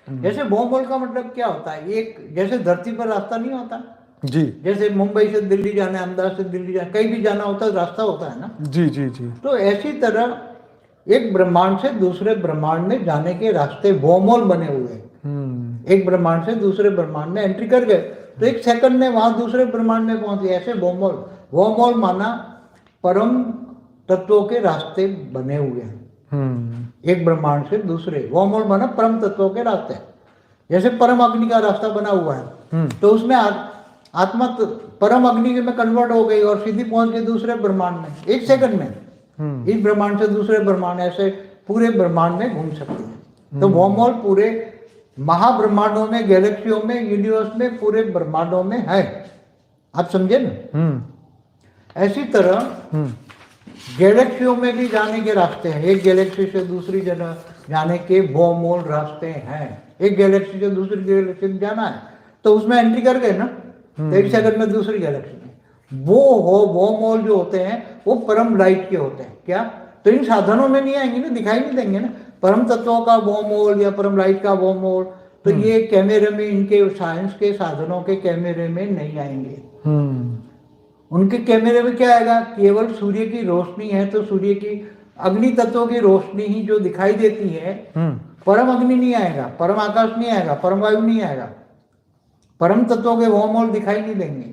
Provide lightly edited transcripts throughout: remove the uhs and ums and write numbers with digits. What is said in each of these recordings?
जैसे बहुमोल का मतलब क्या होता है, एक जैसे धरती पर रास्ता नहीं होता जी जैसे मुंबई से दिल्ली जाना है, अहमदाबाद से दिल्ली जाना, कहीं भी जाना होता है रास्ता होता है ना। जी जी जी। तो ऐसी तरह एक ब्रह्मांड से दूसरे ब्रह्मांड में जाने के रास्ते बहुमोल बने हुए हैं। एक ब्रह्मांड से दूसरे ब्रह्मांड में एंट्री कर गए तो एक सेकंड में वहां दूसरे ब्रह्मांड में पहुंच गए। ऐसे बहुमोल, बहुमोल माना परम तत्वों के रास्ते बने हुए हैं एक ब्रह्मांड से दूसरे। बहुमोल माना परम तत्वों के रास्ते, जैसे परम अग्नि का रास्ता बना हुआ है तो उसमें आत्मा परम अग्नि में कन्वर्ट हो गई और सीधी पहुंच गई दूसरे ब्रह्मांड में एक सेकंड में। इस ब्रह्मांड से दूसरे ब्रह्मांड ऐसे पूरे ब्रह्मांड में घूम सकती है। तो वर्महोल पूरे महाब्रह्मांडों में, गैलेक्सियों में, यूनिवर्स में, पूरे ब्रह्मांडों में है। आप समझे ना। ऐसी तरह गैलेक्सियों में भी जाने के रास्ते हैं। एक गैलेक्सी से दूसरी जगह जाने के बहुमोल रास्ते हैं। एक गैलेक्सी से दूसरी गैलेक्सी में जाना है तो उसमें एंट्री कर गए ना तो एक सेकंड में दूसरी गैलेक्सी में। वो बहुमोल जो होते हैं वो परम लाइट के होते हैं। क्या? तो इन साधनों में नहीं आएंगे ना, दिखाई नहीं देंगे ना। परम तत्वों का बहुमोल या परम लाइट का बहुमोल तो ये कैमरे में, इनके साइंस के साधनों के कैमरे में नहीं आएंगे। उनके कैमरे में क्या आएगा? केवल सूर्य की रोशनी है तो सूर्य की अग्नि तत्वों की रोशनी ही जो दिखाई देती है। परम अग्नि नहीं आएगा, परम आकाश नहीं आएगा, परम वायु नहीं आएगा। परम तत्वों के बहुमोल दिखाई नहीं देंगे।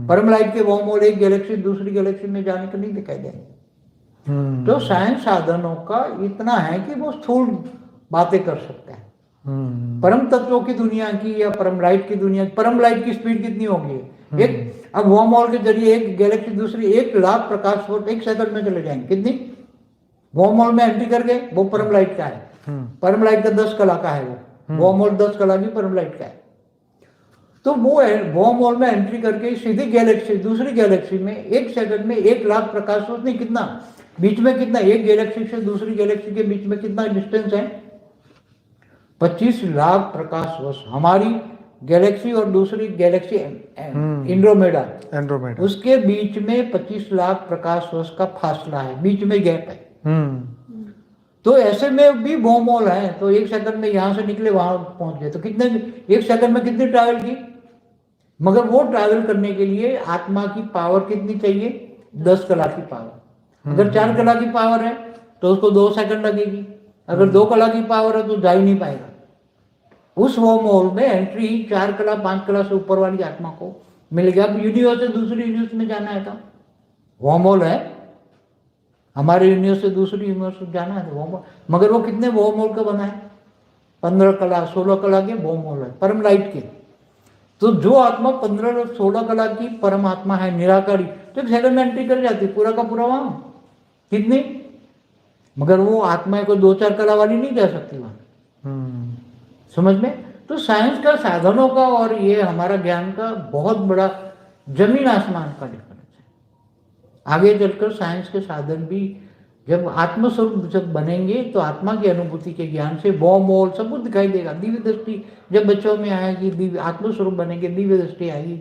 परम लाइट के बहुमोल एक गैलेक्सी दूसरी गैलेक्सी में जाने को नहीं दिखाई देंगे। तो साइंस साधनों का इतना है कि वो स्थूल बातें कर सकते हैं। परम तत्वों की दुनिया की या परम लाइट की दुनिया, परम लाइट की स्पीड कितनी होगी? एक अब वर्महोल के जरिए एक गैलेक्सी दूसरी 1,00,000 प्रकाश वर्ष एक सेकंड में चले जाएंगे। कितनी? वर्महोल में एंट्री कर गए, वो परम लाइट का है। परम लाइट का 10 कला का है वो, वर्महोल 10 कला की परम लाइट का है। तो वो वर्महोल में एंट्री करके सीधी गैलेक्सी दूसरी गैलेक्सी में एक सेकंड में 1,00,000 प्रकाश वर्ष नहीं, कितना बीच में, कितना एक गैलेक्सी से दूसरी गैलेक्सी के बीच में कितना डिस्टेंस है? 25 लाख प्रकाश वर्ष। हमारी गैलेक्सी और दूसरी गैलेक्सी एंड्रोमेडा, उसके बीच में 25 लाख प्रकाश वर्ष का फासला है, बीच में गैप है। तो ऐसे में भी बहुमोल है। तो एक सेकंड में यहां से निकले वहां पहुंच गए तो कितने, एक सेकंड में कितनी ट्रैवल की? मगर वो ट्रैवल करने के लिए आत्मा की पावर कितनी चाहिए? 10 कला की पावर। अगर 4 कला की पावर है तो उसको 2 सेकंड लगेगी। अगर 2 कला की पावर है तो जा ही नहीं पाएगा। उस वर्महोल में एंट्री 4 कला 5 कला से ऊपर वाली आत्मा को मिल गया। अब यूनिवर्स से दूसरी यूनिवर्स में जाना है तो वर्महोल है। हमारे यूनिवर्स से दूसरी यूनिवर्स में जाना है तो वर्महोल, मगर वो कितने वर्महोल का बना है? 15 कला 16 कला के वर्महोल है परम लाइट के। तो जो आत्मा 15-16 कला की परमात्मा है निराकारी, तो एक सेकंड में एंट्री कर जाती पूरा का पूरा वहां। कितनी? मगर वो आत्मा को 2-4 कला वाली नहीं जा सकती वहां। समझ में? तो साइंस का, साधनों का और ये हमारा ज्ञान का बहुत बड़ा जमीन आसमान का डिफरेंस है। आगे चलकर साइंस के साधन भी जब आत्मस्वरूप जब बनेंगे तो आत्मा की अनुभूति के ज्ञान से बहुमोल सब कुछ दिखाई देगा। दिव्य दृष्टि जब बच्चों में आएगी, दिव्य आत्मस्वरूप बनेंगे, दिव्य दृष्टि आएगी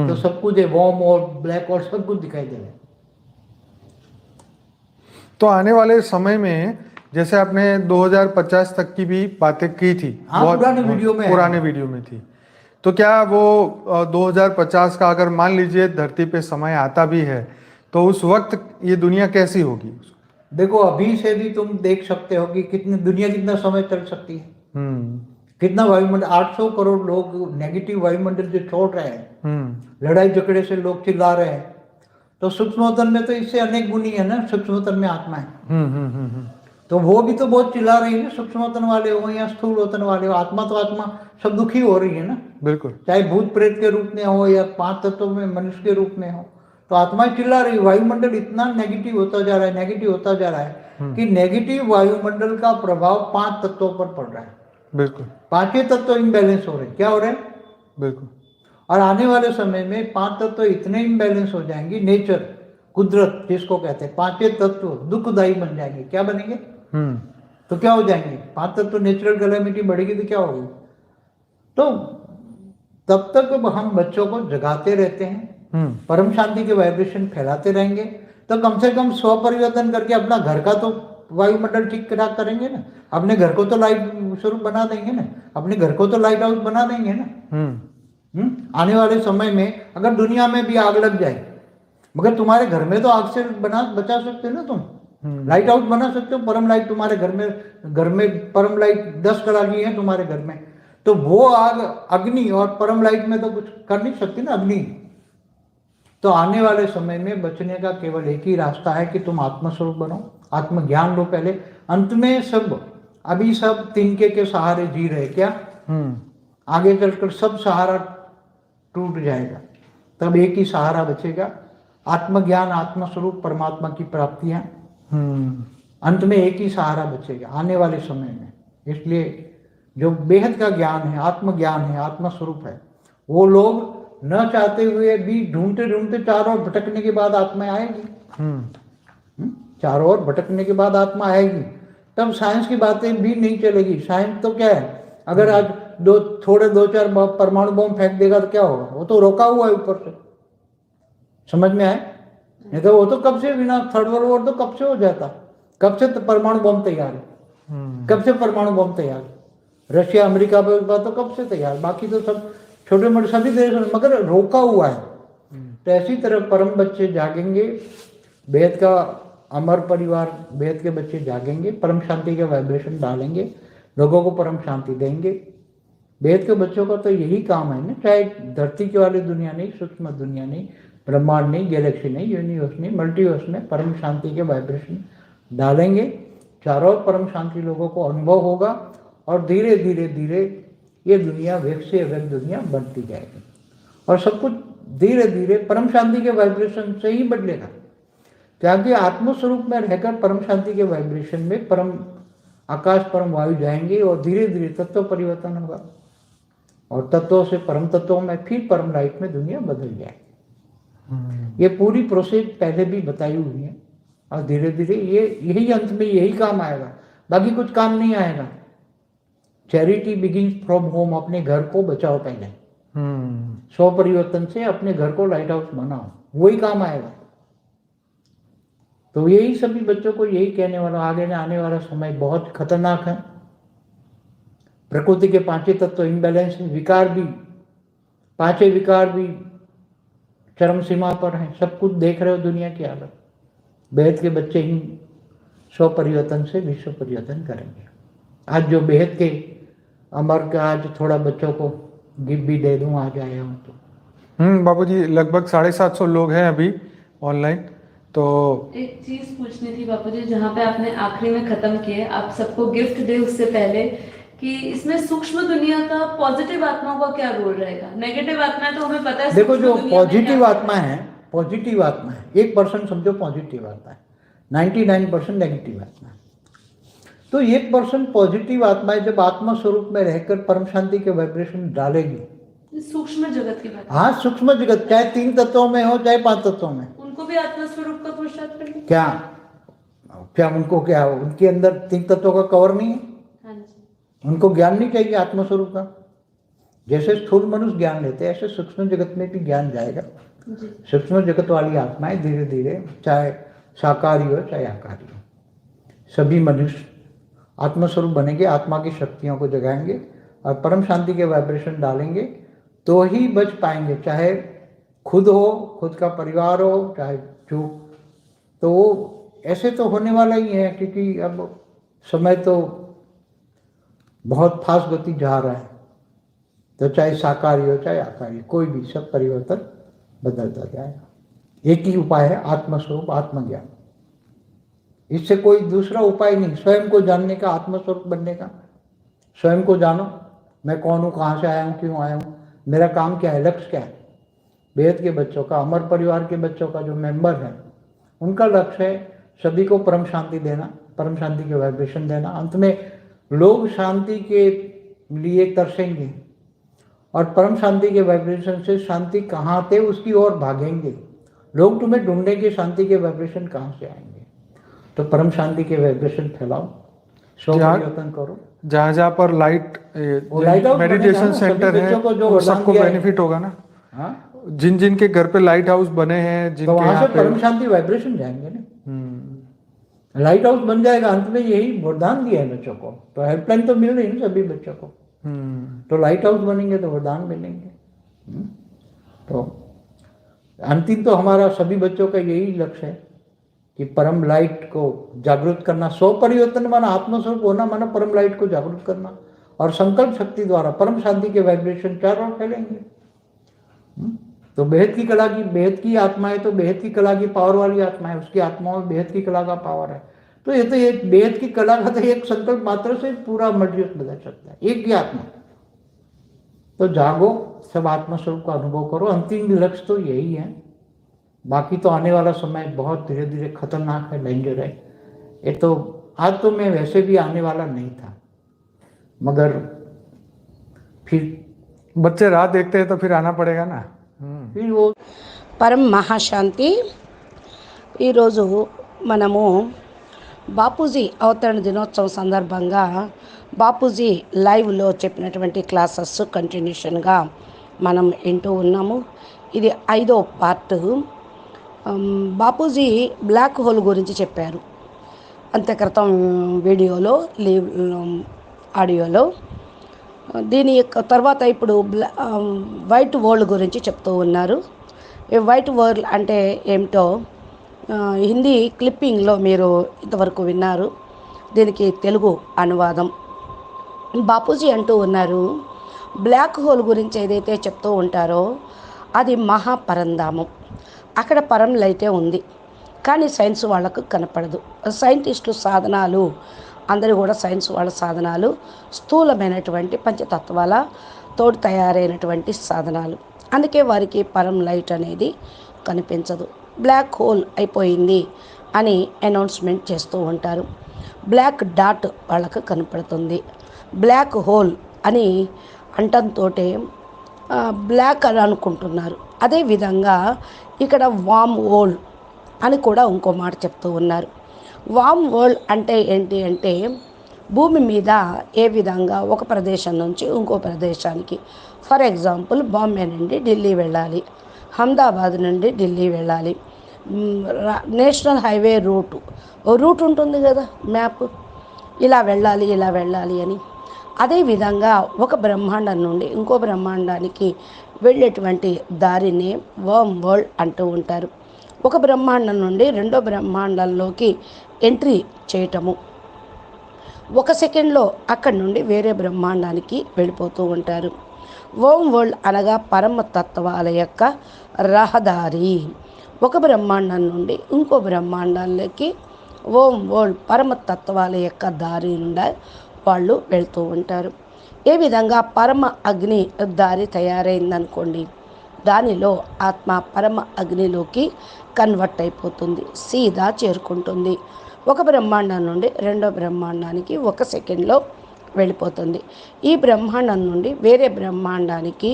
तो सब कुछ है, बहुमोल, ब्लैक होल सब कुछ दिखाई देगा। तो आने वाले समय में जैसे आपने 2050 तक की भी बातें की थी, बहुत पुराने वीडियो में थी, तो क्या वो 2050 का अगर मान लीजिए धरती पे समय आता भी है तो उस वक्त ये दुनिया कैसी होगी? देखो अभी से भी तुम देख सकते हो कि कितनी दुनिया कितना समय चल सकती है। कितना वायुमंडल, 800 करोड़ लोग नेगेटिव वायुमंडल जो छोड़ रहे हैं, लड़ाई झगड़े से लोग चिल्ला रहे हैं, तो सूक्ष्मतन में तो इससे अनेक गुनी है ना। सूक्ष्मतन में आत्मा है तो वो भी तो बहुत चिल्ला रही है ना, सूक्ष्मतन वाले हो या स्थूलतन वाले हो। आत्मा तो आत्मा सब दुखी हो रही है ना। बिल्कुल, चाहे भूत प्रेत के रूप में हो या 5 तत्वों में मनुष्य के रूप में हो, तो आत्मा चिल्ला रही है। वायुमंडल इतना नेगेटिव होता जा रहा है, नेगेटिव होता जा रहा है कि नेगेटिव वायुमंडल का प्रभाव 5 तत्वों पर पड़ रहा है। बिल्कुल, 5 तत्व इम्बैलेंस हो रहे हैं। क्या हो रहे हैं? बिल्कुल। और आने वाले समय में 5 तत्व इतने इम्बैलेंस हो जाएंगे, नेचर, कुदरत जिसको कहते हैं, 5 तत्व दुखदायी बन जाएंगे। क्या बनेंगे? तो क्या हो जाएंगे? 5 तत्व नेचुरल कैलेमिटी बढ़ेगी तो क्या होगी? तो तब तक हम बच्चों को जगाते रहते हैं, परम शांति के वाइब्रेशन फैलाते रहेंगे, तो कम से कम 100 परिवर्तन करके अपना घर का तो वायुमंडल ठीक ठाक करेंगे ना। अपने घर को तो लाइट स्वरूप बना देंगे ना, अपने घर को तो लाइट हाउस बना देंगे ना। आने वाले समय में अगर दुनिया में भी आग लग जाए, मगर तुम्हारे घर में तो आग से बचा सकते हो ना तुम। लाइट हाउस बना सकते हो, परम लाइट तुम्हारे घर में परम लाइट 10 कला की है तुम्हारे घर में, तो वो आग अग्नि और परम लाइट में तो कुछ कर नहीं सकती ना अग्नि। तो आने वाले समय में बचने का केवल एक ही रास्ता है कि तुम आत्मस्वरूप बनो, आत्मज्ञान लो पहले। अंत में सब अभी सब तिनके के सहारे जी रहे क्या, आगे चलकर सब सहारा टूट जाएगा, तब एक ही सहारा बचेगा, आत्मज्ञान, आत्मस्वरूप, परमात्मा की प्राप्ति है। अंत में एक ही सहारा बचेगा आने वाले समय में। इसलिए जो बेहद का ज्ञान है, आत्मज्ञान है, आत्मस्वरूप है, वो लोग न चाहते हुए भी ढूंढते ढूंढते चारों ओर भटकने के बाद आत्मा आएगी। चारों ओर भटकने के बाद आत्मा आएगी, तब साइंस की बातें भी नहीं चलेगी। साइंस तो क्या है, अगर आज दो चार परमाणु बम फेंक देगा तो क्या होगा, वो तो रोका हुआ है ऊपर से। समझ में आए? नहीं तो वो तो कब से बिना थर्ड वर्ल्ड वॉर तो कब से हो जाता, कब से तो परमाणु बम तैयार है, कब से परमाणु बम तैयार, रशिया अमेरिका पर तो कब से तैयार, बाकी तो सब छोटे मोटे सभी देश, मगर रोका हुआ है। तो ऐसी तरह परम बच्चे जागेंगे, वेद का अमर परिवार, वेद के बच्चे जागेंगे, परम शांति के वाइब्रेशन डालेंगे, लोगों को परम शांति देंगे। वेद के बच्चों का तो यही काम है ना, चाहे धरती के वाली दुनिया नहीं, सूक्ष्म दुनिया नहीं, ब्रह्मांड नहीं, गैलेक्सी नहीं, यूनिवर्स नहीं, मल्टीवर्स में परम शांति के वाइब्रेशन डालेंगे, चारों ओर परम शांति लोगों को अनुभव होगा, और धीरे धीरे धीरे ये दुनिया वेग से वेग दुनिया बढ़ती जाएगी, और सब कुछ धीरे धीरे परम शांति के वाइब्रेशन से ही बदलेगा। क्योंकि आत्मस्वरूप में रहकर परम शांति के वाइब्रेशन में परम आकाश, परम वायु जाएंगे, और धीरे धीरे तत्व परिवर्तन होगा, और तत्वों से परम तत्वों में, फिर परम लाइट में दुनिया बदल जाएगी। ये पूरी प्रोसेस पहले भी बताई हुई है, और धीरे धीरे यही अंत में यही काम आएगा, बाकी कुछ काम नहीं आएगा। चैरिटी बिगिंस फ्रॉम होम, अपने घर को बचाओ पहले, स्व परिवर्तन से अपने घर को लाइट हाउस बनाओ, वही काम आएगा। तो यही सभी बच्चों को यही कहने वाला, आगे आने वाला समय बहुत खतरनाक है। प्रकृति के पांचों तत्व इम्बैलेंस, विकार भी, पांचों विकार भी चरम सीमा पर हैं। सब कुछ देख रहे हो दुनिया की हालत। बेहद के बच्चे ही स्व परिवर्तन से विश्व परिवर्तन करेंगे। आज जो बेहद के अमर का आज थोड़ा बच्चों को गिफ्ट भी दे दूं, आज आया हूँ तो। बापूजी लगभग 750 लोग हैं अभी ऑनलाइन। तो एक चीज पूछनी थी बापूजी, जहाँ पे आपने आखिरी में खत्म किए, आप सबको गिफ्ट दे उससे पहले, कि इसमें सूक्ष्म दुनिया का पॉजिटिव आत्माओं का क्या रोल रहेगा? नेगेटिव आत्मा तो हमें पता है। देखो जो पॉजिटिव आत्मा है, पॉजिटिव आत्मा है, 1% समझो पॉजिटिव आत्मा है, 99% नेगेटिव आत्मा है। तो 1% पॉजिटिव आत्मा है, जब आत्मा स्वरूप में रहकर परम शांति के वाइब्रेशन डालेगी। सूक्ष्म जगत की बात। हाँ, सूक्ष्म जगत, चाहे 3 तत्वों में हो चाहे 5 तत्वों में, उनको भी आत्मा स्वरूप का पुरुषार्थ करना। क्या उनको क्या, उनके अंदर 3 तत्वों का कवर नहीं है? हाँ जी। उनको ज्ञान नहीं चाहिए आत्मस्वरूप का? जैसे स्थूल मनुष्य ज्ञान लेते हैं, ऐसे सूक्ष्म जगत में भी ज्ञान जाएगा। सूक्ष्म जगत वाली आत्माएं धीरे धीरे, चाहे साकारी हो चाहे आकारी हो, सभी मनुष्य आत्मस्वरूप बनेंगे, आत्मा की शक्तियों को जगाएंगे और परम शांति के वाइब्रेशन डालेंगे, तो ही बच पाएंगे। चाहे खुद हो, खुद का परिवार हो, चाहे जो, तो वो ऐसे तो होने वाला ही है, क्योंकि अब समय तो बहुत फास्ट गति जा रहा है। तो चाहे साकारी हो चाहे आकारी, कोई भी, सब परिवर्तन बदलता जाएगा। एक ही उपाय है, आत्मस्वरूप, आत्मज्ञान। इससे कोई दूसरा उपाय नहीं, स्वयं को जानने का, आत्मस्वरूप बनने का। स्वयं को जानो, मैं कौन हूँ, कहाँ से आया हूँ, क्यों आया हूँ, मेरा काम क्या है, लक्ष्य क्या है। वेद के बच्चों का, अमर परिवार के बच्चों का जो मेंबर है, उनका लक्ष्य है सभी को परम शांति देना, परम शांति के वाइब्रेशन देना। अंत में लोग शांति के लिए तरसेंगे, और परम शांति के वाइब्रेशन से शांति कहाँ थे उसकी ओर भागेंगे। लोग तुम्हें ढूंढेंगे शांति के वाइब्रेशन कहाँ से आएंगे। तो परम शांति के वाइब्रेशन फैलाओ, स्व परिवर्तन करो। जहाँ जहाँ पर लाइट मेडिटेशन सेंटर है, वो सबको बेनिफिट होगा ना। हाँ, जिन जिन के घर पे लाइट हाउस बने हैं, तो वहां से परम शांति वाइब्रेशन जाएंगे ना। लाइट हाउस बन जाएगा, अंत में यही वरदान दिया है बच्चों को। तो हेल्पलाइन तो मिल रही है ना सभी बच्चों को, तो लाइट हाउस बनेंगे तो वरदान मिलेंगे। तो अंतिम तो हमारा सभी बच्चों का यही लक्ष्य है कि परम लाइट को जागृत करना। स्व परिवर्तन माना आत्मस्वरूप होना, माना परम लाइट को जागृत करना, और संकल्प शक्ति द्वारा परम शांति के वाइब्रेशन चारों ओर फैलेंगे। तो बेहद की कला की, बेहद की आत्मा है तो बेहद की कला की पावर वाली आत्मा है, उसकी आत्मा में बेहद की कला का पावर है। तो ये तो एक बेहद की कला का तो एक संकल्प मात्र से पूरा मर्जियत बदल सकता है, एक ही आत्मा। तो जागो, सब आत्मा स्वरूप का अनुभव करो। अंतिम लक्ष्य तो यही है। बाकी तो आने वाला समय बहुत धीरे धीरे खतरनाक है, डेंजर है। ये तो आज तो मैं वैसे भी आने वाला नहीं था, मगर फिर बच्चे राह देखते हैं तो फिर आना पड़ेगा ना। फिर वो పరం మహాశాంతి. ఈరోజు మనము బాపూజీ అవతరణ దినోత్సవం సందర్భంగా బాపూజీ లైవ్లో చెప్పినటువంటి క్లాసెస్ కంటిన్యూషన్గా మనం వింటూ ఉన్నాము. ఇది 5వ పార్ట్. బాపూజీ బ్లాక్ హోల్ గురించి చెప్పారు అంతే క్రితం వీడియోలో, ఆడియోలో. దీని యొక్క తర్వాత ఇప్పుడు వైట్ వరల్డ్ గురించి చెప్తూ ఉన్నారు. ఈ వైట్ వరల్డ్ అంటే ఏమిటో హిందీ క్లిప్పింగ్లో మీరు ఇంతవరకు విన్నారు. దీనికి తెలుగు అనువాదం బాపూజీ అంటూ ఉన్నారు, బ్లాక్ హోల్ గురించి ఏదైతే చెప్తూ ఉంటారో అది మహాపరంధామం. అక్కడ పరం లైటే ఉంది, కానీ సైన్స్ వాళ్ళకు కనపడదు. సైంటిస్టులు సాధనాలు, అందరూ కూడా సైన్స్ వాళ్ళ సాధనాలు స్థూలమైనటువంటి పంచతత్వాల తోడు తయారైనటువంటి సాధనాలు. అందుకే వారికి పరం లైట్ అనేది కనిపించదు. బ్లాక్ హోల్ అయిపోయింది అని అనౌన్స్మెంట్ చేస్తూ ఉంటారు. బ్లాక్ డాట్ వాళ్ళకు కనపడుతుంది. బ్లాక్ హోల్ అని అంటంతో బ్లాక్ అని అనుకుంటున్నారు. అదేవిధంగా ఇక్కడ వామ్ హోల్ అని కూడా ఇంకో మాట చెప్తూ ఉన్నారు. వామ్ వరల్డ్ అంటే ఏంటి అంటే భూమి మీద ఏ విధంగా ఒక ప్రదేశం నుంచి ఇంకో ప్రదేశానికి, ఫర్ ఎగ్జాంపుల్ బాంబే నుండి ఢిల్లీ వెళ్ళాలి, అహ్మదాబాద్ నుండి ఢిల్లీ వెళ్ళాలి, నేషనల్ హైవే రూట్ ఉంటుంది కదా, మ్యాప్, ఇలా వెళ్ళాలి అని. అదేవిధంగా ఒక బ్రహ్మాండం నుండి ఇంకో బ్రహ్మాండానికి వెళ్ళేటువంటి దారిని వర్మ్ వరల్డ్ అంటూ ఉంటారు. ఒక బ్రహ్మాండం నుండి రెండో బ్రహ్మాండంలోకి ఎంట్రీ చేయటము, ఒక సెకండ్లో అక్కడి నుండి వేరే బ్రహ్మాండానికి వెళ్ళిపోతూ ఉంటారు. వర్మ్ వరల్డ్ అనగా పరమతత్వాల యొక్క రహదారి. ఒక బ్రహ్మాండం నుండి ఇంకో బ్రహ్మాండంలోకి వర్మ్ వరల్డ్ పరమతత్వాల యొక్క దారి నుండి వాళ్ళు వెళ్తూ ఉంటారు. ఏ విధంగా పరమ అగ్ని దారి తయారైందనుకోండి, దానిలో ఆత్మ పరమ అగ్నిలోకి కన్వర్ట్ అయిపోతుంది, సీదా చేరుకుంటుంది. ఒక బ్రహ్మాండం నుండి రెండో బ్రహ్మాండానికి ఒక సెకండ్లో వెళ్ళిపోతుంది. ఈ బ్రహ్మాండం నుండి వేరే బ్రహ్మాండానికి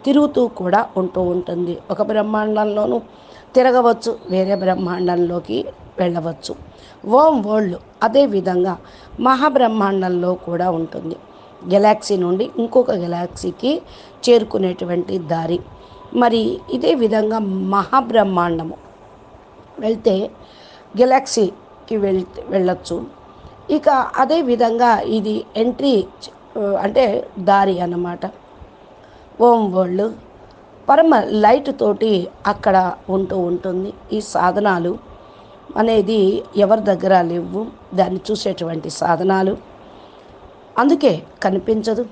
తిరుగుతూ కూడా ఉంటూ ఉంటుంది. ఒక బ్రహ్మాండంలోనూ తిరగవచ్చు, వేరే బ్రహ్మాండంలోకి వెళ్ళవచ్చు. వర్మ్ వరల్డ్ అదేవిధంగా మహాబ్రహ్మాండంలో కూడా ఉంటుంది. గెలాక్సీ నుండి ఇంకొక గెలాక్సీకి చేరుకునేటువంటి దారి. మరి ఇదే విధంగా మహాబ్రహ్మాండము వెళ్తే గెలాక్సీకి వెళ్ళొచ్చు. ఇక అదే విధంగా ఇది ఎంట్రీ అంటే దారి అన్నమాట. వర్మ్ వరల్డ్ పరమ లైట్ తోటి అక్కడ ఉంటూ ఉంటుంది. ఈ సాధనాలు అనేది ఎవరి దగ్గర లేవు, దాన్ని చూసేటువంటి సాధనాలు, అందుకే కనిపించదు.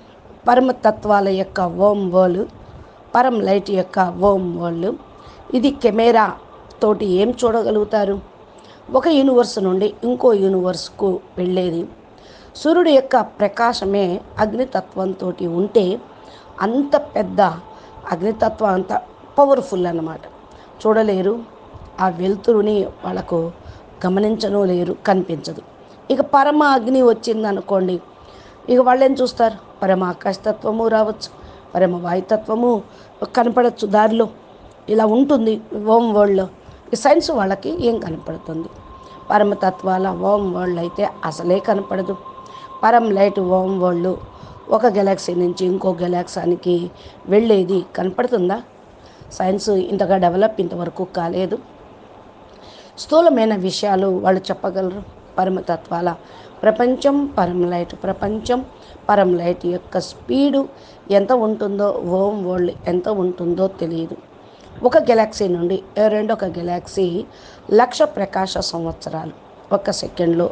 పరమతత్వాల యొక్క వర్మ్ వరల్డ్, పరం లైట్ యొక్క వర్మ్ వరల్డ్. ఇది కెమెరా తోటి ఏం చూడగలుగుతారు? ఒక యూనివర్స్ నుండి ఇంకో యూనివర్స్కు వెళ్ళేది. సూర్యుడి యొక్క ప్రకాశమే అగ్నితత్వంతో ఉంటే అంత పెద్ద అగ్నితత్వం అంత పవర్ఫుల్ అన్నమాట. చూడలేరు, ఆ వెలుతురుని వాళ్ళకు గమనించను లేరు, కనిపించదు. ఇక పరమ అగ్ని వచ్చిందనుకోండి, ఇక వాళ్ళు ఏం చూస్తారు? పరమ ఆకాశతత్వము రావచ్చు, పరమ వాయుతత్వము కనపడవచ్చు దారిలో. ఇలా ఉంటుంది వర్మ్ వరల్డ్లో. ఈ సైన్స్ వాళ్ళకి ఏం కనపడుతుంది? పరమతత్వాల వర్మ్ వరల్డ్ అయితే అసలే కనపడదు. పరం లైట్ వర్మ్ వరల్డ్ ఒక గెలాక్సీ నుంచి ఇంకో గెలాక్సానికి వెళ్ళేది కనపడుతుందా? సైన్స్ ఇంతగా డెవలప్ ఇంతవరకు కాలేదు. స్థూలమైన విషయాలు వాళ్ళు చెప్పగలరు, పరమతత్వాల ప్రపంచం, పరం లైట్ యొక్క స్పీడు ఎంత ఉంటుందో, ఓం వరల్డ్ ఎంత ఉంటుందో తెలియదు. ఒక గెలాక్సీ నుండి రెండొక గెలాక్సీ 1,00,000 ప్రకాశ సంవత్సరాలు ఒక సెకండ్లో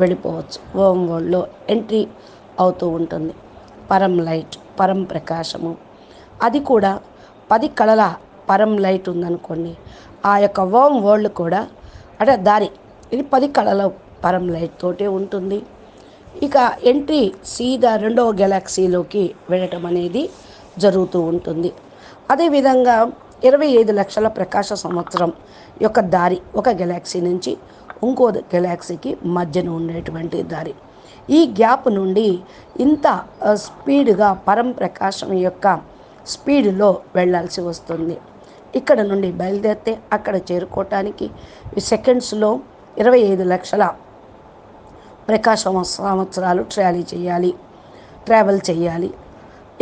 వెళ్ళిపోవచ్చు. ఓం వరల్డ్లో ఎంట్రీ అవుతూ ఉంటుంది. పరం లైట్, పరం ప్రకాశము, అది కూడా 10 కళల పరం లైట్ ఉందనుకోండి, ఆ యొక్క ఓం వరల్డ్ కూడా అంటే దారి ఇది 10 కళల పరం లైట్ తోటే ఉంటుంది. ఇక ఎంట్రీ సీదా రెండవ గెలాక్సీలోకి వెళ్ళటం అనేది జరుగుతూ ఉంటుంది. అదేవిధంగా 25 లక్షల ప్రకాశ సంవత్సరం యొక్క దారి ఒక గెలాక్సీ నుంచి ఇంకో గెలాక్సీకి మధ్యన ఉండేటువంటి దారి. ఈ గ్యాప్ నుండి ఇంత స్పీడ్గా పరం ప్రకాశం యొక్క స్పీడ్లో వెళ్ళాల్సి వస్తుంది. ఇక్కడ నుండి బయలుదేరితే అక్కడ చేరుకోవటానికి సెకండ్స్లో 25 లక్షల ప్రకాశ సంవత్సరాలు ట్రావెల్ చేయాలి.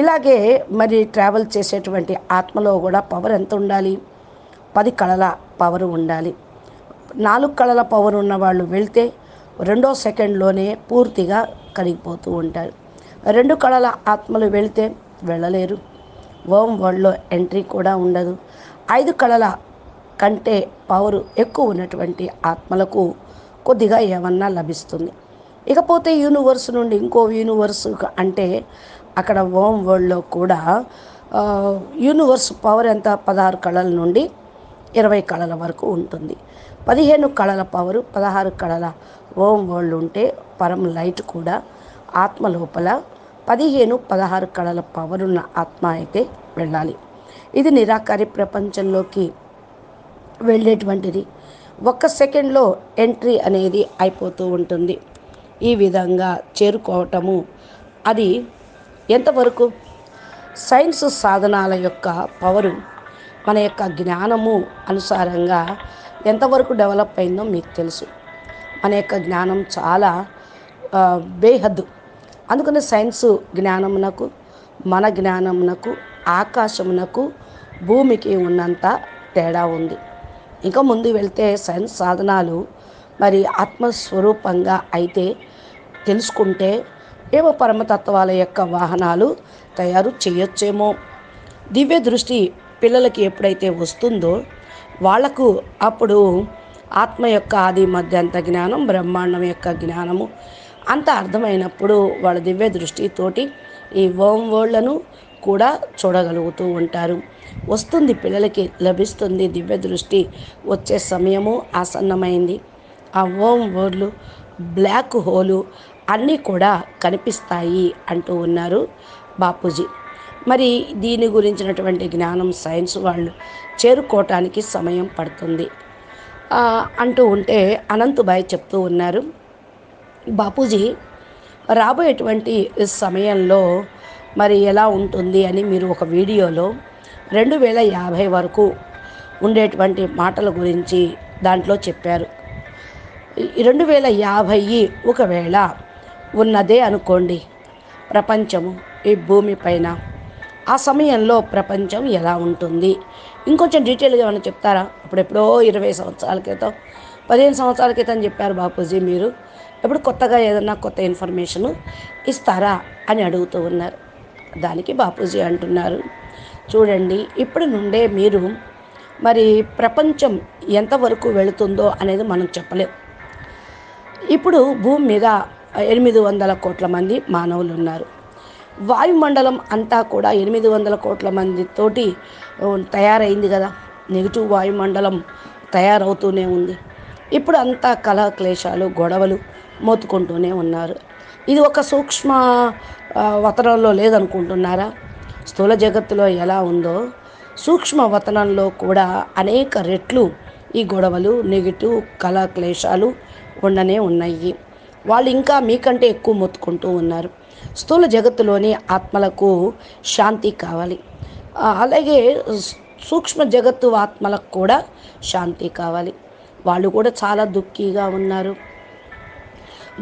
ఇలాగే మరి ట్రావెల్ చేసేటువంటి ఆత్మలో కూడా పవర్ ఎంత ఉండాలి? 10 కళల పవర్ ఉండాలి. 4 కళల పవర్ ఉన్న వాళ్ళు వెళ్తే 2వ సెకండ్లోనే పూర్తిగా కరిగిపోతూ ఉంటారు. 2 కళల ఆత్మలు వెళ్తే వెళ్ళలేరు. ఓం వరల్డ్లో ఎంట్రీ కూడా ఉండదు. 5 కళల కంటే పవరు ఎక్కువ ఉన్నటువంటి ఆత్మలకు కొద్దిగా ఏమన్నా లభిస్తుంది. ఇకపోతే యూనివర్స్ నుండి ఇంకో యూనివర్స్ అంటే అక్కడ ఓం వరల్డ్లో కూడా యూనివర్స్ పవర్ ఎంత? 16 కళల నుండి 20 కళల వరకు ఉంటుంది. 15 కళల పవరు, 16 కళల ఓం వరల్డ్ ఉంటే పరం లైట్ కూడా ఆత్మ లోపల 15-16 కళల పవర్ ఉన్న ఆత్మ అయితే వెళ్ళాలి. ఇది నిరాకారి ప్రపంచంలోకి వెళ్ళేటువంటిది. 1 సెకండ్లో ఎంట్రీ అనేది అయిపోతూ ఉంటుంది. ఈ విధంగా చేరుకోవటము అది ఎంతవరకు సైన్స్ సాధనాల యొక్క పవరు మన యొక్క జ్ఞానము అనుసారంగా ఎంతవరకు డెవలప్ అయిందో మీకు తెలుసు. మన యొక్క జ్ఞానం చాలా బేహద్దు. అందుకని సైన్స్ జ్ఞానమునకు, మన జ్ఞానమునకు, ఆకాశమునకు, భూమికి ఉన్నంత తేడా ఉంది. ఇంకా ముందు వెళ్తే సైన్స్ సాధనాలు మరి ఆత్మస్వరూపంగా అయితే తెలుసుకుంటే ఏమో పరమతత్వాల యొక్క వాహనాలు తయారు చేయొచ్చేమో. దివ్య దృష్టి పిల్లలకి ఎప్పుడైతే వస్తుందో వాళ్లకు అప్పుడు ఆత్మ యొక్క ఆది మధ్యంత జ్ఞానం, బ్రహ్మాండం యొక్క జ్ఞానము అంత అర్థమైనప్పుడు వాళ్ళ దివ్య దృష్టితోటి ఈ ఓం వరల్డ్లను కూడా చూడగలుగుతూ ఉంటారు. వస్తుంది, పిల్లలకి లభిస్తుంది దివ్య దృష్టి. వచ్చే సమయము ఆసన్నమైంది. ఆ ఓం వరల్డ్, బ్లాక్ హోలు అన్నీ కూడా కనిపిస్తాయి అంటూ ఉన్నారు బాపూజీ. మరి దీని గురించినటువంటి జ్ఞానం సైన్స్ వాళ్ళు చేరుకోవటానికి సమయం పడుతుంది అంటూ ఉంటే అనంతబాయ్ చెప్తూ ఉన్నారు, బాపూజీ రాబోయేటువంటి సమయంలో మరి ఎలా ఉంటుంది అని మీరు ఒక వీడియోలో 2050 వరకు ఉండేటువంటి మాటల గురించి దాంట్లో చెప్పారు. 2050 ఒకవేళ ఉన్నదే అనుకోండి ప్రపంచము ఈ భూమి పైన, ఆ సమయంలో ప్రపంచం ఎలా ఉంటుంది? ఇంకొంచెం డీటెయిల్గా ఏమైనా చెప్తారా? అప్పుడెప్పుడో 20 సంవత్సరాల క్రితం, 15 సంవత్సరాల క్రితం చెప్పారు బాపూజీ, మీరు ఎప్పుడు కొత్తగా ఏదన్నా కొత్త ఇన్ఫర్మేషన్ ఇస్తారా అని అడుగుతూ ఉన్నారు. దానికి బాపూజీ అంటున్నారు, చూడండి ఇప్పటి నుండే మీరు మరి ప్రపంచం ఎంతవరకు వెళుతుందో అనేది మనం చెప్పలేం. ఇప్పుడు భూమి మీద 800 కోట్ల మంది మానవులు ఉన్నారు. వాయుమండలం అంతా కూడా 800 కోట్ల మందితోటి తయారైంది కదా. నెగిటివ్ వాయుమండలం తయారవుతూనే ఉంది. ఇప్పుడు అంతా కలహక్లేశాలు, గొడవలు మోతుకుంటూనే ఉన్నారు. ఇది ఒక సూక్ష్మ వతనంలో లేదనుకుంటున్నారా? స్థూల జగత్తులో ఎలా ఉందో సూక్ష్మ వతనంలో కూడా అనేక రెట్లు ఈ గొడవలు, నెగిటివ్ కలహక్లేశాలు ఉండనే ఉన్నాయి. వాళ్ళు ఇంకా మీకంటే ఎక్కువ మొత్తుకుంటూ ఉన్నారు. స్థూల జగత్తులోని ఆత్మలకు శాంతి కావాలి, అలాగే సూక్ష్మ జగత్తు ఆత్మలకు కూడా శాంతి కావాలి. వాళ్ళు కూడా చాలా దుఃఖీగా ఉన్నారు.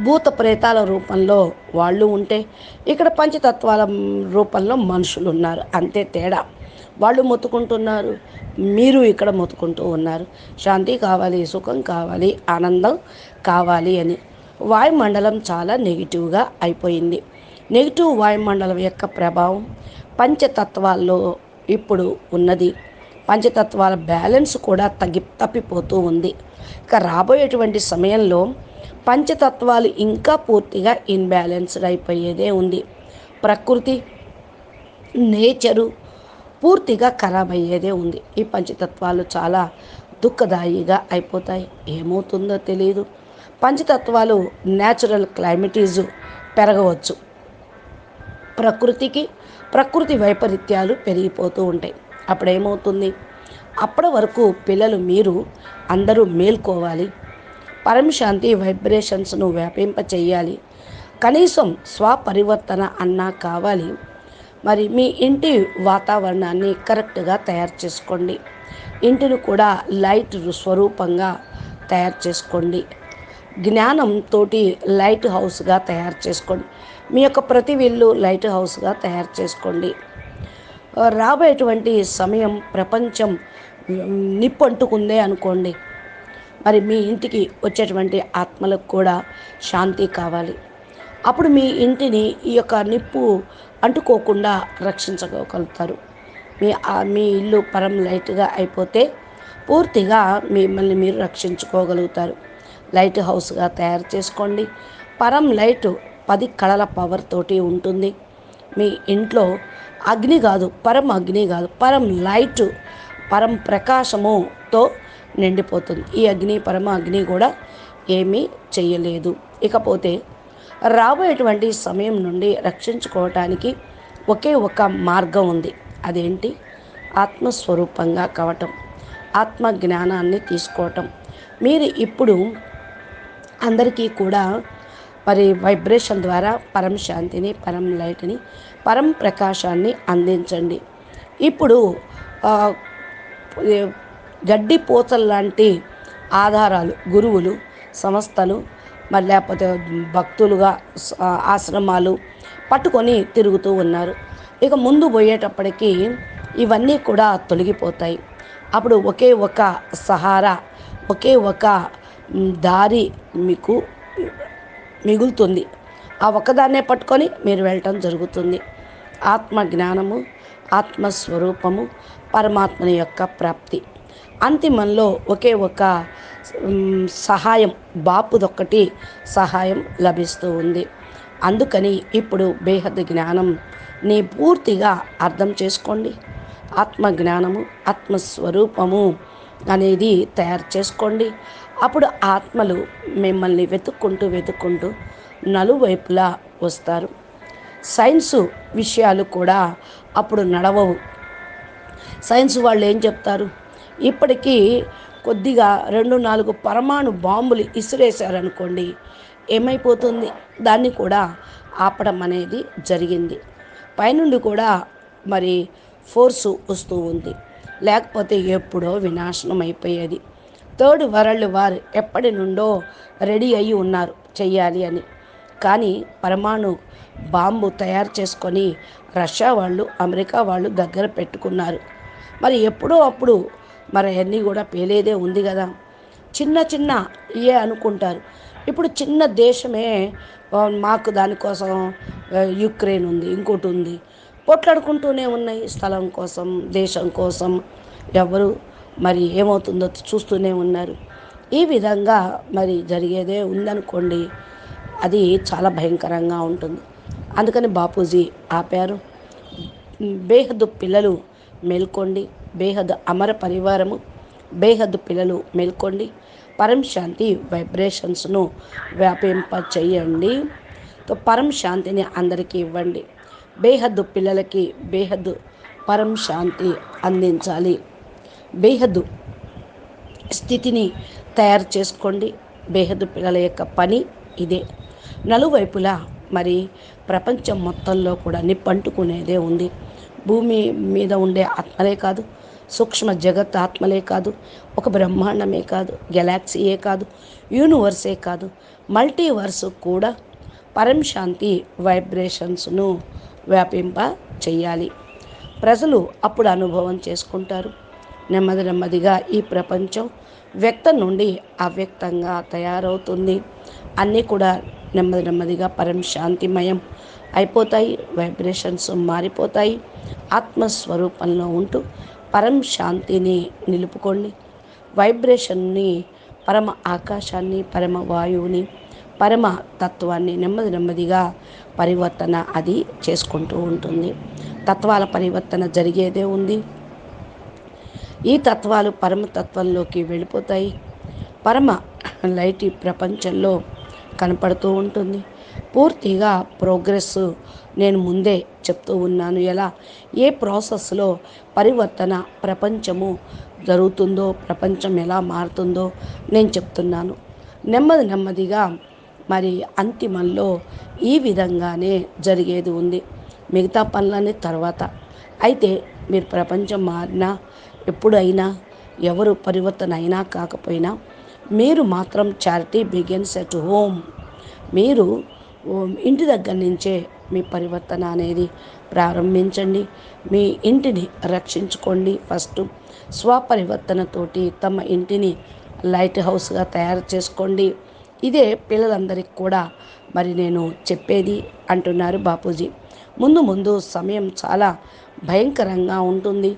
భూత ప్రేతాల రూపంలో వాళ్ళు ఉంటే ఇక్కడ పంచతత్వాల రూపంలో మనుషులు ఉన్నారు, అంతే తేడా. వాళ్ళు మొత్తుకుంటున్నారు, మీరు ఇక్కడ మొత్తుకుంటూ ఉన్నారు. శాంతి కావాలి, సుఖం కావాలి, ఆనందం కావాలి అని. వాయుమండలం చాలా నెగిటివ్గా అయిపోయింది. నెగిటివ్ వాయుమండలం యొక్క ప్రభావం పంచతత్వాల్లో ఇప్పుడు ఉన్నది. పంచతత్వాల బ్యాలెన్స్ కూడా తప్పిపోతూ ఉంది. ఇక రాబోయేటువంటి సమయంలో పంచతత్వాలు ఇంకా పూర్తిగా ఇన్బ్యాలెన్స్డ్ అయిపోయేదే ఉంది. ప్రకృతి, నేచరు పూర్తిగా ఖరాబ్ అయ్యేదే ఉంది. ఈ పంచతత్వాలు చాలా దుఃఖదాయిగా అయిపోతాయి. ఏమవుతుందో తెలియదు. పంచతత్వాలు న్యాచురల్ క్లైమేటీజు పెరగవచ్చు. ప్రకృతి వైపరీత్యాలు పెరిగిపోతూ ఉంటాయి. అప్పుడేమవుతుంది? అప్పటి వరకు పిల్లలు మీరు అందరూ మేల్కోవాలి. పరమశాంతి వైబ్రేషన్స్ను వ్యాపింప చేయాలి. కనీసం స్వపరివర్తన అన్నా కావాలి. మరి మీ ఇంటి వాతావరణాన్ని కరెక్ట్గా తయారు చేసుకోండి. ఇంటిని కూడా లైట్ స్వరూపంగా తయారు చేసుకోండి. జ్ఞానంతో లైట్ హౌస్గా తయారు చేసుకోండి. మీ యొక్క ప్రతి ఇల్లు లైట్ హౌస్గా తయారు చేసుకోండి. రాబోయేటువంటి సమయం ప్రపంచం నిప్పంటుకుందే అనుకోండి. మరి మీ ఇంటికి వచ్చేటువంటి ఆత్మలకు కూడా శాంతి కావాలి. అప్పుడు మీ యొక్క నిప్పు అంటుకోకుండా రక్షించగలుగుతారు. మీ ఇల్లు పరం లైట్గా అయిపోతే పూర్తిగా మిమ్మల్ని మీరు రక్షించుకోగలుగుతారు. లైట్ హౌస్గా తయారు చేసుకోండి. పరం లైట్ 10 కళల పవర్ తోటి ఉంటుంది. మీ ఇంట్లో అగ్ని కాదు, పరం లైట్, పరం ప్రకాశముతో నిండిపోతుంది. ఈ పరమ అగ్ని కూడా ఏమీ చేయలేదు. ఇకపోతే రాబోయేటువంటి సమయం నుండి రక్షించుకోవటానికి ఒకే ఒక మార్గం ఉంది. అదేంటి? ఆత్మస్వరూపంగా కావటం, ఆత్మ జ్ఞానాన్ని తీసుకోవటం. మీరు ఇప్పుడు అందరికీ కూడా మరి వైబ్రేషన్ ద్వారా పరం శాంతిని, పరం లైట్ని, పరం ప్రకాశాన్ని అందించండి. ఇప్పుడు గడ్డి పోతల లాంటి ఆధారాలు, గురువులు, సంస్థలు, మరి లేకపోతే భక్తులుగా ఆశ్రమాలు పట్టుకొని తిరుగుతూ ఉన్నారు. ఇక ముందు పోయేటప్పటికీ ఇవన్నీ కూడా తొలగిపోతాయి. అప్పుడు ఒకే ఒక సహారా, ఒకే ఒక దారి మీకు మిగులుతుంది. ఆ ఒక్కదాన్నే పట్టుకొని మీరు వెళ్ళటం జరుగుతుంది. ఆత్మ జ్ఞానము, ఆత్మస్వరూపము, పరమాత్మని యొక్క ప్రాప్తి. అంతిమంలో ఒకే ఒక సహాయం, బాపుదొక్కటి సహాయం లభిస్తూ ఉంది. అందుకని ఇప్పుడు బేహద్ జ్ఞానంని పూర్తిగా అర్థం చేసుకోండి. ఆత్మ జ్ఞానము, ఆత్మస్వరూపము అనేది తయారు చేసుకోండి. అప్పుడు ఆత్మలు మిమ్మల్ని వెతుక్కుంటూ నలువైపులా వస్తారు. సైన్సు విషయాలు కూడా అప్పుడు నడవవు. సైన్స్ వాళ్ళు ఏం చెప్తారు? ఇప్పటికీ కొద్దిగా 2-4 పరమాణు బాంబులు ఇసిరేశారనుకోండి, ఏమైపోతుంది? దాన్ని కూడా ఆపడం అనేది జరిగింది. పైనుండి కూడా మరి ఫోర్సు వస్తూ ఉంది. లేకపోతే ఎప్పుడో వినాశనం అయిపోయేది. 3rd వరల్డ్ వార్ ఎప్పటి నుండో రెడీ అయ్యి ఉన్నారు చెయ్యాలి అని. కానీ పరమాణు బాంబు తయారు చేసుకొని రష్యా వాళ్ళు, అమెరికా వాళ్ళు దగ్గర పెట్టుకున్నారు. మరి ఎప్పుడో అప్పుడు మరి అన్నీ కూడా పేలేదే ఉంది కదా. చిన్న ఏ అనుకుంటారు. ఇప్పుడు చిన్న దేశమే మాకు దానికోసం యుక్రెయిన్ ఉంది, ఇంకోటి ఉంది, పొట్లాడుకుంటూనే ఉన్నాయి స్థలం కోసం, దేశం కోసం. ఎవరు మరి ఏమవుతుందో చూస్తూనే ఉన్నారు. ఈ విధంగా మరి జరిగేదే ఉందనుకోండి, అది చాలా భయంకరంగా ఉంటుంది. అందుకని బాపూజీ ఆపారు. బేహద్దు పిల్లలు మేల్కోండి, బేహద్ అమర పరివారము, బేహద్ పిల్లలు మేల్కోండి, పరం శాంతి వైబ్రేషన్స్ను వ్యాపింప చేయండి. పరం శాంతిని అందరికీ ఇవ్వండి. బేహద్దు పిల్లలకి బేహద్దు పరం శాంతి అందించాలి. బేహద్దు స్థితిని తయారు చేసుకోండి. బేహద్దు పిల్లల యొక్క పని ఇదే. నలువైపులా మరి ప్రపంచం మొత్తంలో కూడా నిప్పంటుకునేదే ఉంది. భూమి మీద ఉండే ఆత్మలే కాదు, సూక్ష్మ జగత్ ఆత్మలే కాదు, ఒక బ్రహ్మాండమే కాదు, గెలాక్సీయే కాదు, యూనివర్సే కాదు, మల్టీవర్సు కూడా పరం శాంతి వైబ్రేషన్స్ను వ్యాపింప చెయ్యాలి. ప్రజలు అప్పుడు అనుభవం చేసుకుంటారు. నెమ్మదిగా ఈ ప్రపంచం వ్యక్తం నుండి అవ్యక్తంగా తయారవుతుంది. అన్నీ కూడా నెమ్మది నెమ్మదిగా పరం శాంతిమయం అయిపోతాయి. వైబ్రేషన్స్ మారిపోతాయి. ఆత్మస్వరూపంలో ఉంటూ పరం శాంతిని నిలుపుకోండి. వైబ్రేషన్ని, పరమ ఆకాశాన్ని, పరమ వాయువుని, పరమ తత్వాన్ని నెమ్మది నెమ్మదిగా పరివర్తన అది చేసుకుంటూ ఉంటుంది. తత్వాల పరివర్తన జరిగేదే ఉంది. ఈ తత్వాలు పరమతత్వంలోకి వెళ్ళిపోతాయి. పరమ లైట్ ఈ ప్రపంచంలో కనపడుతూ ఉంటుంది. పూర్తిగా ప్రోగ్రెస్ నేను ముందే చెప్తూ ఉన్నాను. ఎలా ఏ ప్రాసెస్లో పరివర్తన ప్రపంచము జరుగుతుందో, ప్రపంచం ఎలా మారుతుందో నేను చెప్తున్నాను. నెమ్మది నెమ్మదిగా మరి అంతిమంలో ఈ విధంగానే జరిగేది ఉంది. మిగతా పనులన్నీ తర్వాత. అయితే మీరు ప్రపంచం మారినా, ఎప్పుడైనా, ఎవరు పరివర్తన అయినా కాకపోయినా, మీరు మాత్రం చారిటీ బిగిన్స్ ఎట్ హోమ్. మీరు ఇంటి దగ్గర నుంచే మీ పరివర్తన అనేది ప్రారంభించండి. మీ ఇంటిని రక్షించుకోండి. ఫస్ట్ స్వపరివర్తనతోటి తమ ఇంటిని లైట్ హౌస్గా తయారు చేసుకోండి. ఇదే పిల్లలందరికీ కూడా మరి నేను చెప్పేది అంటున్నారు బాపూజీ. ముందు ముందు సమయం చాలా భయంకరంగా ఉంటుంది.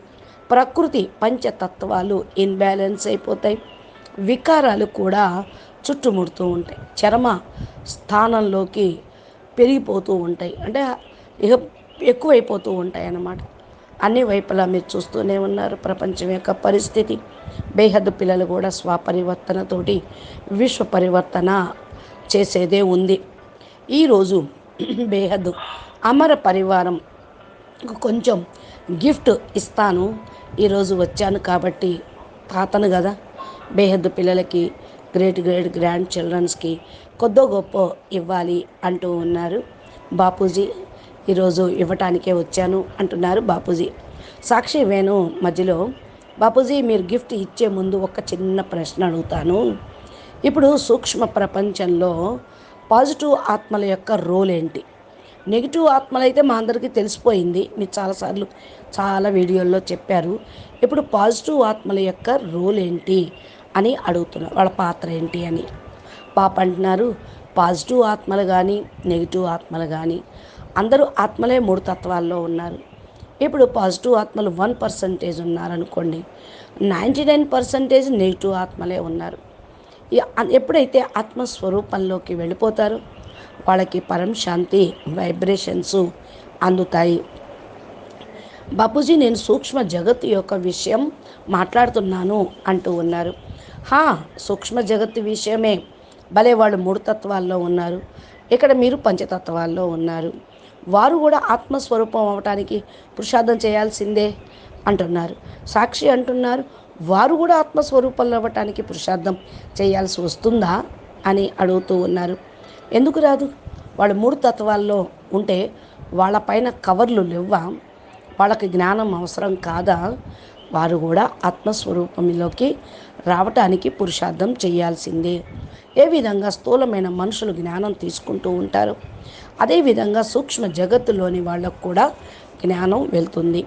ప్రకృతి పంచతత్వాలు ఇన్బ్యాలెన్స్ అయిపోతాయి. వికారాలు కూడా చుట్టుముడుతూ ఉంటాయి. చర్మ స్థానంలోకి పెరిగిపోతూ ఉంటాయి. అంటే ఇక ఎక్కువైపోతూ ఉంటాయి అన్నమాట. అన్ని వైపులా మీరు చూస్తూనే ఉన్నారు ప్రపంచం యొక్క పరిస్థితి. బేహద్దు పిల్లలు కూడా స్వపరివర్తనతోటి విశ్వ పరివర్తన చేసేదే ఉంది. ఈరోజు బేహద్దు అమర పరివారం కొంచెం గిఫ్ట్ ఇస్తాను. ఈరోజు వచ్చాను కాబట్టి తాతను కదా, బేహద్దు పిల్లలకి, గ్రేట్ గ్రాండ్ చిల్డ్రన్స్కి కొద్దో గొప్ప ఇవ్వాలి అంటూ ఉన్నారు బాపూజీ. ఈరోజు ఇవ్వటానికే వచ్చాను అంటున్నారు బాపూజీ. సాక్షి వేణు మధ్యలో, బాపూజీ మీరు గిఫ్ట్ ఇచ్చే ముందు ఒక చిన్న ప్రశ్న అడుగుతాను. ఇప్పుడు సూక్ష్మ ప్రపంచంలో పాజిటివ్ ఆత్మల యొక్క రోల్ ఏంటి? నెగిటివ్ ఆత్మలు అయితే మా అందరికీ తెలిసిపోయింది. మీరు చాలాసార్లు చాలా వీడియోల్లో చెప్పారు. ఇప్పుడు పాజిటివ్ ఆత్మల యొక్క రోల్ ఏంటి అని అడుగుతున్నారు. వాళ్ళ పాత్ర ఏంటి అని. పాప అంటున్నారు, పాజిటివ్ ఆత్మలు కానీ నెగిటివ్ ఆత్మలు కానీ అందరూ ఆత్మలే 3 తత్వాల్లో ఉన్నారు. ఇప్పుడు పాజిటివ్ ఆత్మలు 1% ఉన్నారనుకోండి, 99% నెగిటివ్ ఆత్మలే ఉన్నారు. ఎప్పుడైతే ఆత్మస్వరూపంలోకి వెళ్ళిపోతారో వాళ్ళకి పరం శాంతి వైబ్రేషన్స్ అందుతాయి. బాపూజీ నేను సూక్ష్మ జగత్తు యొక్క విషయం మాట్లాడుతున్నాను అంటూ ఉన్నారు. సూక్ష్మ జగత్తు విషయమే. భలే వాళ్ళు 3 తత్వాల్లో ఉన్నారు. ఇక్కడ మీరు పంచతత్వాల్లో ఉన్నారు. వారు కూడా ఆత్మస్వరూపం అవటానికి పురుషార్థం చేయాల్సిందే అంటున్నారు. సాక్షి అంటున్నారు, వారు కూడా ఆత్మస్వరూపంలో అవ్వటానికి పురుషార్థం చేయాల్సి వస్తుందా అని అడుగుతూ ఉన్నారు. ఎందుకు రాదు? వాళ్ళు 3 తత్వాల్లో ఉంటే వాళ్ళపైన కవర్లు లేవా? వాళ్ళకి జ్ఞానం అవసరం కాదా? వారు కూడా ఆత్మస్వరూపంలోకి రావటానికి పురుషార్థం చేయాల్సిందే. ఏ విధంగా స్థూలమైన మనుషులు జ్ఞానం తీసుకుంటూ ఉంటారు, అదేవిధంగా సూక్ష్మ జగత్తులోని వాళ్ళకు కూడా జ్ఞానం వెళ్తుంది.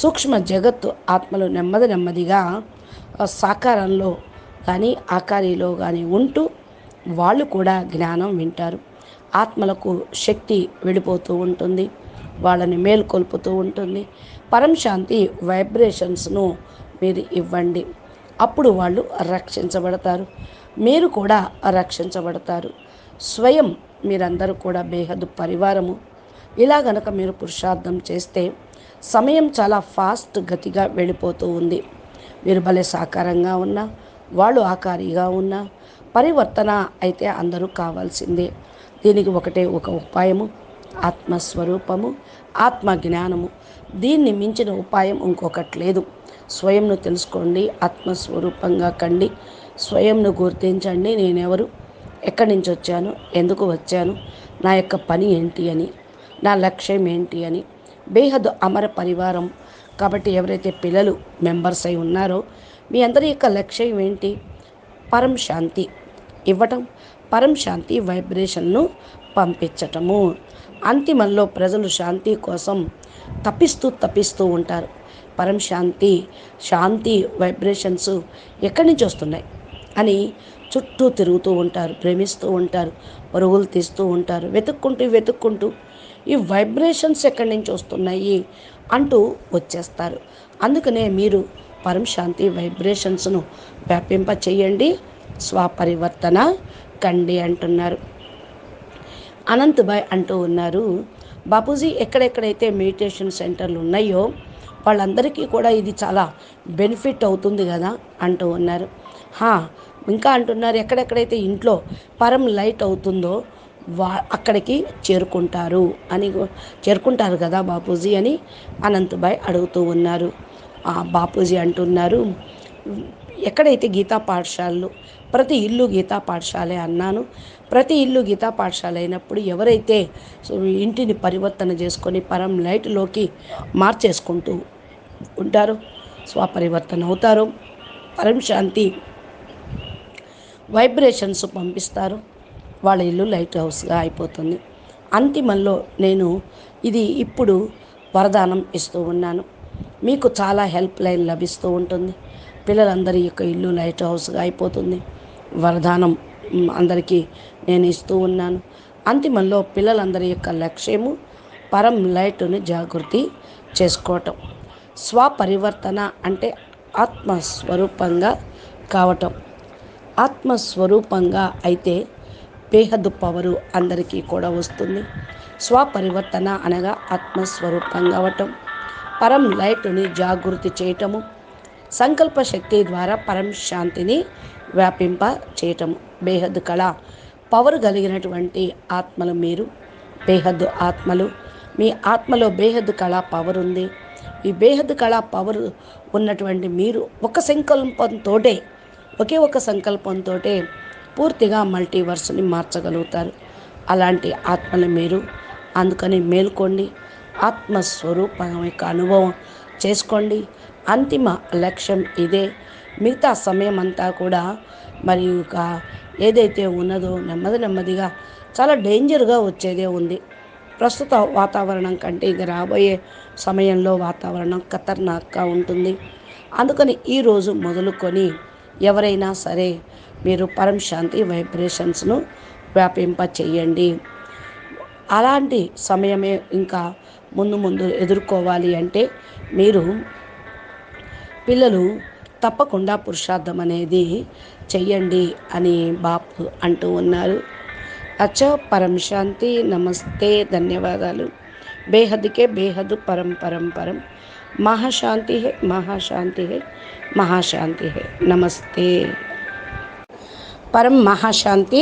సూక్ష్మ జగత్తు ఆత్మలు నెమ్మది నెమ్మదిగా సాకారంలో కానీ ఆకారిలో కానీ ఉంటూ వాళ్ళు కూడా జ్ఞానం వింటారు. ఆత్మలకు శక్తి వెళ్ళిపోతూ ఉంటుంది, వాళ్ళని మేల్కొల్పుతూ ఉంటుంది. పరం శాంతి వైబ్రేషన్స్ను మీరు ఇవ్వండి. అప్పుడు వాళ్ళు రక్షించబడతారు, మీరు కూడా రక్షించబడతారు. స్వయం మీరందరూ కూడా బేహద్దు పరివారము. ఇలా గనక మీరు పురుషార్థం చేస్తే సమయం చాలా ఫాస్ట్ గతిగా వెళ్ళిపోతూ ఉంది. మీరు భలే సాకారంగా ఉన్నా, వాళ్ళు ఆకారిగా ఉన్నా, పరివర్తన అయితే అందరూ కావాల్సిందే. దీనికి ఒకటే ఒక ఉపాయము, ఆత్మస్వరూపము, ఆత్మ జ్ఞానము. దీన్ని మించిన ఉపాయం ఇంకొకటి లేదు. స్వయంను తెలుసుకోండి, ఆత్మస్వరూపంగా కండి, స్వయంను గుర్తించండి. నేనెవరు, ఎక్కడి నుంచి వచ్చాను, ఎందుకు వచ్చాను, నా యొక్క పని ఏంటి అని, నా లక్ష్యం ఏంటి అని. బేహద్దు అమర పరివారం కాబట్టి ఎవరైతే పిల్లలు మెంబర్స్ అయి ఉన్నారో మీ అందరి యొక్క లక్ష్యం ఏంటి? పరం శాంతి ఇవ్వటం, పరం శాంతి వైబ్రేషన్ను పంపించటము. అంతిమంలో ప్రజలు శాంతి కోసం తప్పిస్తూ ఉంటారు. పరం శాంతి వైబ్రేషన్స్ ఎక్కడి నుంచి వస్తున్నాయి అని చుట్టూ తిరుగుతూ ఉంటారు, ప్రేమిస్తూ ఉంటారు, పరుగులు తీస్తూ ఉంటారు, వెతుక్కుంటూ ఈ వైబ్రేషన్స్ ఎక్కడి నుంచి వస్తున్నాయి అంటూ వచ్చేస్తారు. అందుకనే మీరు పరం శాంతి వైబ్రేషన్స్ను వ్యాపింప చేయండి, స్వపరివర్తన కండి అంటున్నారు. అనంతభాయ్ అంటూ ఉన్నారు, బాపూజీ ఎక్కడెక్కడైతే మెడిటేషన్ సెంటర్లు ఉన్నాయో వాళ్ళందరికీ కూడా ఇది చాలా బెనిఫిట్ అవుతుంది కదా అంటూ ఉన్నారు. ఇంకా అంటున్నారు, ఎక్కడెక్కడైతే ఇంట్లో పరం లైట్ అవుతుందో అక్కడికి చేరుకుంటారు కదా బాపూజీ అని అనంతభాయ్ అడుగుతూ ఉన్నారు. బాపూజీ అంటున్నారు, ఎక్కడైతే గీతా పాఠశాలలు, ప్రతి ఇల్లు గీతా పాఠశాలే అన్నాను. ప్రతి ఇల్లు గీతా పాఠశాల అయినప్పుడు ఎవరైతే ఇంటిని పరివర్తన చేసుకొని పరం లైట్లోకి మార్చేసుకుంటూ ఉంటారో, స్వపరివర్తన అవుతారో, పరం శాంతి వైబ్రేషన్స్ పంపిస్తారు, వాళ్ళ ఇల్లు లైట్ హౌస్గా అయిపోతుంది. అంతిమంలో నేను ఇది ఇప్పుడు వరదానం ఇస్తూ ఉన్నాను. మీకు చాలా హెల్ప్ లైన్ లభిస్తూ ఉంటుంది. పిల్లలందరి యొక్క ఇల్లు లైట్ హౌస్గా అయిపోతుంది. వరదానం అందరికీ నేను ఇస్తూ ఉన్నాను. అంతిమంలో పిల్లలందరి యొక్క లక్ష్యము పరం లైట్ని జాగృతి చేసుకోవటం. స్వపరివర్తన అంటే ఆత్మస్వరూపంగా కావటం. ఆత్మస్వరూపంగా అయితే బేహద్దు పవరు అందరికీ కూడా వస్తుంది. స్వపరివర్తన అనగా ఆత్మస్వరూపంగా అవటం, పరం లైట్ని జాగృతి చేయటము, సంకల్ప శక్తి ద్వారా పరం శాంతిని వ్యాపింప చేయటము. బేహద్దు కళ పవర్ కలిగినటువంటి ఆత్మలు మీరు, బేహద్దు ఆత్మలు. మీ ఆత్మలో బేహద్దు కళ పవర్ ఉంది. ఈ బేహద్దు కళ పవర్ ఉన్నటువంటి మీరు ఒకే ఒక సంకల్పంతో పూర్తిగా మల్టీవర్స్ని మార్చగలుగుతారు. అలాంటి ఆత్మలు మీరు. అందుకని మేల్కోండి, ఆత్మస్వరూపం యొక్క అనుభవం చేసుకోండి. అంతిమ లక్ష్యం ఇదే. మిగతా సమయం అంతా కూడా మరి ఏదైతే ఉన్నదో నెమ్మదిగా చాలా డేంజర్గా వచ్చేదే ఉంది. ప్రస్తుత వాతావరణం కంటే ఇక రాబోయే సమయంలో వాతావరణం ఖతర్నాక్గా ఉంటుంది. అందుకని ఈరోజు మొదలుకొని ఎవరైనా సరే మీరు పరం శాంతి వైబ్రేషన్స్ను వ్యాపింప చేయండి. అలాంటి సమయమే ఇంకా ముందు ఎదుర్కోవాలి అంటే మీరు పిల్లలు తప్పకుండా పురుషార్థం అనేది చెయ్యండి అని బాపు అంటూ ఉన్నారు. అచ్చా, పరం శాంతి. నమస్తే, ధన్యవాదాలు. బేహద్కే బేహద్ పరం పరం పరం. మహాశాంతి హై, మహాశాంతి హై, మహాశాంతి హై. నమస్తే. పరం మహాశాంతి.